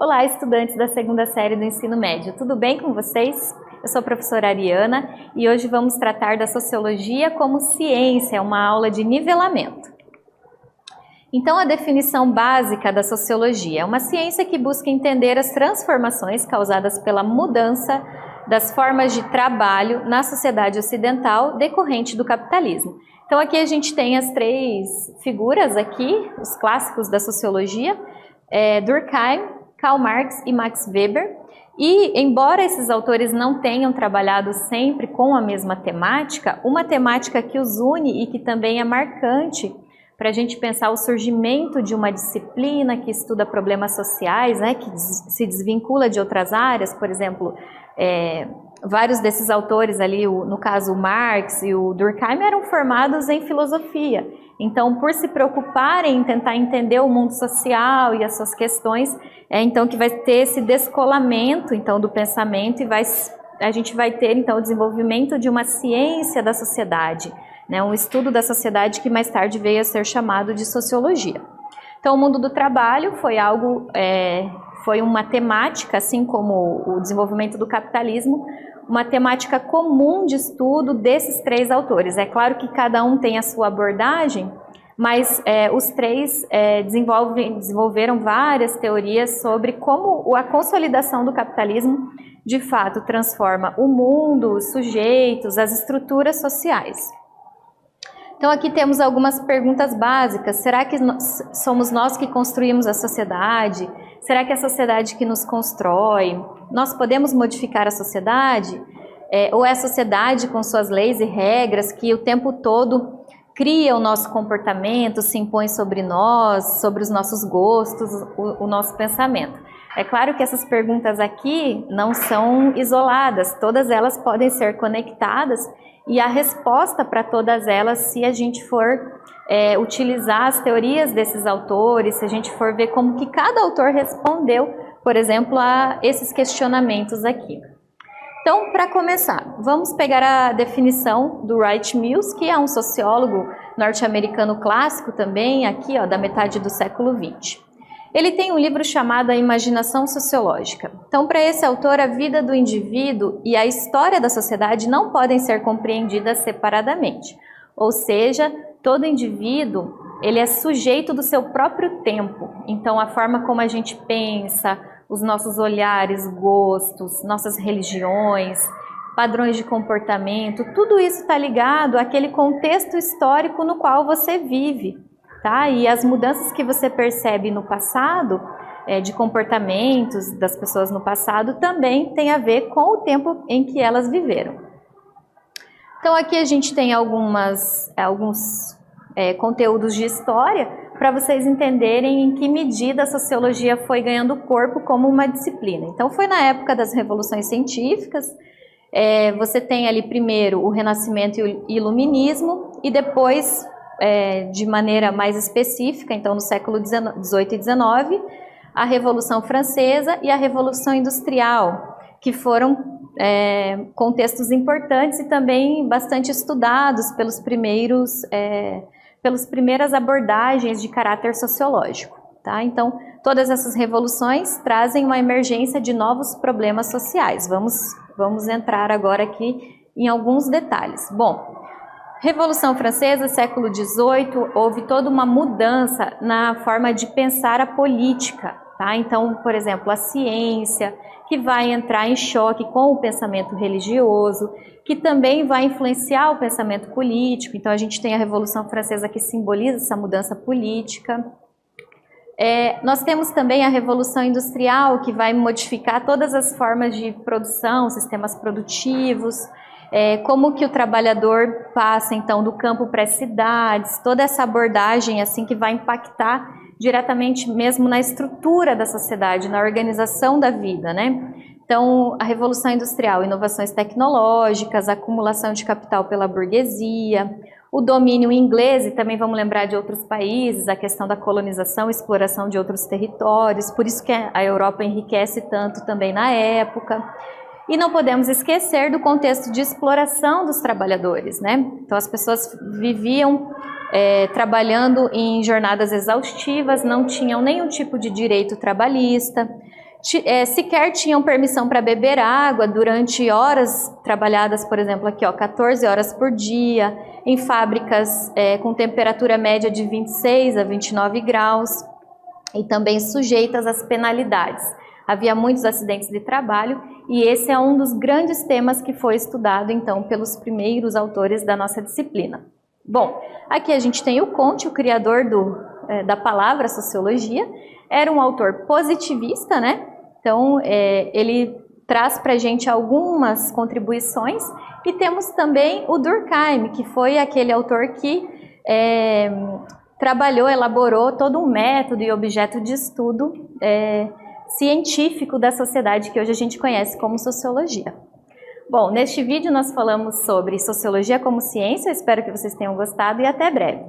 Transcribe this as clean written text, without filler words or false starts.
Olá, estudantes da segunda série do ensino médio, tudo bem com vocês? Eu sou a professora Ariana e hoje vamos tratar da sociologia como ciência, uma aula de nivelamento. Então, a definição básica da sociologia é uma ciência que busca entender as transformações causadas pela mudança das formas de trabalho na sociedade ocidental decorrente do capitalismo. Então, aqui a gente tem as três figuras aqui, os clássicos da sociologia, Durkheim, Karl Marx e Max Weber. E, embora esses autores não tenham trabalhado sempre com a mesma temática, uma temática que os une e que também é marcante para a gente pensar o surgimento de uma disciplina que estuda problemas sociais, né, que se desvincula de outras áreas, por exemplo, vários desses autores ali, no caso o Marx e o Durkheim, eram formados em filosofia. Então, por se preocuparem em tentar entender o mundo social e as suas questões, então que vai ter esse descolamento então, do pensamento e a gente vai ter então o desenvolvimento de uma ciência da sociedade, né, um estudo da sociedade que mais tarde veio a ser chamado de sociologia. Então, o mundo do trabalho foi uma temática, assim como o desenvolvimento do capitalismo, uma temática comum de estudo desses três autores. É claro que cada um tem a sua abordagem, mas os três desenvolveram várias teorias sobre como a consolidação do capitalismo, de fato, transforma o mundo, os sujeitos, as estruturas sociais. Então, aqui temos algumas perguntas básicas. Será que somos nós que construímos a sociedade? Será que é a sociedade que nos constrói? Nós podemos modificar a sociedade? Ou é a sociedade com suas leis e regras que o tempo todo cria o nosso comportamento, se impõe sobre nós, sobre os nossos gostos, o nosso pensamento? É claro que essas perguntas aqui não são isoladas, todas elas podem ser conectadas e a resposta para todas elas, se a gente for utilizar as teorias desses autores, se a gente for ver como que cada autor respondeu, por exemplo, a esses questionamentos aqui. Então, para começar, vamos pegar a definição do Wright Mills, que é um sociólogo norte-americano clássico também, aqui ó, da metade do século XX. Ele tem um livro chamado A Imaginação Sociológica. Então, para esse autor, a vida do indivíduo e a história da sociedade não podem ser compreendidas separadamente. Ou seja, todo indivíduo ele é sujeito do seu próprio tempo. Então, a forma como a gente pensa, os nossos olhares, gostos, nossas religiões, padrões de comportamento, tudo isso está ligado àquele contexto histórico no qual você vive. Tá? E as mudanças que você percebe no passado, de comportamentos das pessoas no passado, também tem a ver com o tempo em que elas viveram. Então aqui a gente tem alguns conteúdos de história para vocês entenderem em que medida a sociologia foi ganhando corpo como uma disciplina. Então foi na época das revoluções científicas, você tem ali primeiro o Renascimento e o Iluminismo e depois de maneira mais específica, então no século XVIII e XIX, a Revolução Francesa e a Revolução Industrial, que foram contextos importantes e também bastante estudados pelas primeiras abordagens de caráter sociológico. Tá? Então, todas essas revoluções trazem uma emergência de novos problemas sociais. Vamos entrar agora aqui em alguns detalhes. Bom, Revolução Francesa, século XVIII, houve toda uma mudança na forma de pensar a política. Tá? Então, por exemplo, a ciência, que vai entrar em choque com o pensamento religioso, que também vai influenciar o pensamento político. Então, a gente tem a Revolução Francesa que simboliza essa mudança política. Nós temos também a Revolução Industrial, que vai modificar todas as formas de produção, sistemas produtivos, como que o trabalhador passa então do campo para as cidades, toda essa abordagem assim que vai impactar diretamente mesmo na estrutura da sociedade, na organização da vida, né? Então, a Revolução Industrial, inovações tecnológicas, acumulação de capital pela burguesia, o domínio inglês, e também vamos lembrar de outros países, a questão da colonização, exploração de outros territórios, por isso que a Europa enriquece tanto também na época. E não podemos esquecer do contexto de exploração dos trabalhadores, né? Então as pessoas viviam trabalhando em jornadas exaustivas, não tinham nenhum tipo de direito trabalhista, sequer tinham permissão para beber água durante horas trabalhadas, por exemplo, aqui, ó, 14 horas por dia, em fábricas com temperatura média de 26 a 29 graus, e também sujeitas às penalidades. Havia muitos acidentes de trabalho, e esse é um dos grandes temas que foi estudado, então, pelos primeiros autores da nossa disciplina. Bom, aqui a gente tem o Comte, o criador da palavra sociologia. Era um autor positivista, né? Então, ele traz para a gente algumas contribuições. E temos também o Durkheim, que foi aquele autor que trabalhou, elaborou todo um método e objeto de estudo científico da sociedade que hoje a gente conhece como sociologia. Bom, neste vídeo nós falamos sobre sociologia como ciência, eu espero que vocês tenham gostado e até breve.